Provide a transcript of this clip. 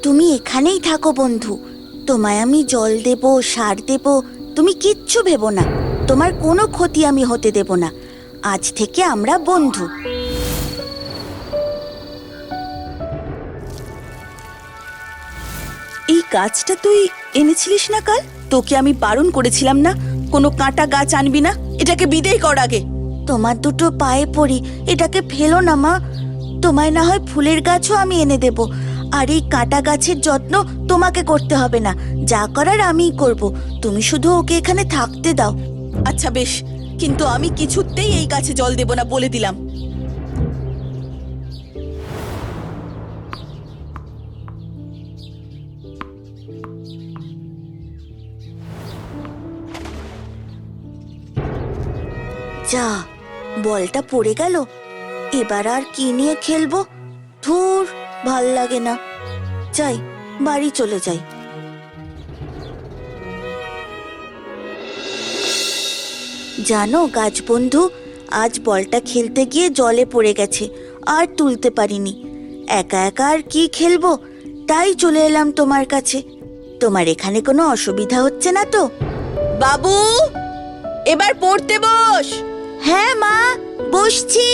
তুমি এখানেই থাকো বন্ধু, তোমায় আমি জল দেব, সার দেব, তুমি কিচ্ছু ভেবো না। তোমার কোনো ক্ষতি আমি হতে দেব না। আজ থেকে আমরা বন্ধু। এই গাছটা তুই এনেছিলিস না কাল? তোকে আমি বারণ করেছিলাম না কোনো কাঁটা গাছ আনবি না? এটাকে বিদেয় কর আগে। তোমার দুটো পায়ে পড়ি, এটাকে ফেলো না মা। তোমায় না হয় ফুলের গাছও আমি এনে দেব, আর এই কাঁটা গাছের যত্ন তোমাকে করতে হবে না। যা করার আমিই করব, তুমি শুধু ওকে এখানে থাকতে দাও। আচ্ছা বেশ, কিন্তু আমি কিছুতেই এই গাছে জল দেব না বলে দিলাম। যা, বলটা পড়ে গেল। এবার আর কি নিয়ে খেলবো? ধুর, ভাল লাগে না। যাই, বাড়ি চলে যাই। জানো গাছ বন্ধু, আজ বলটা খেলতে গিয়ে জলে পড়ে গেছে, আর তুলতে পারিনি। একা একা আর কি খেলবো, তাই চলে এলাম তোমার কাছে। তোমার এখানে কোনো অসুবিধা হচ্ছে না তো? বাবু, এবার পড়তে বস। হ্যাঁ মা, বসছি।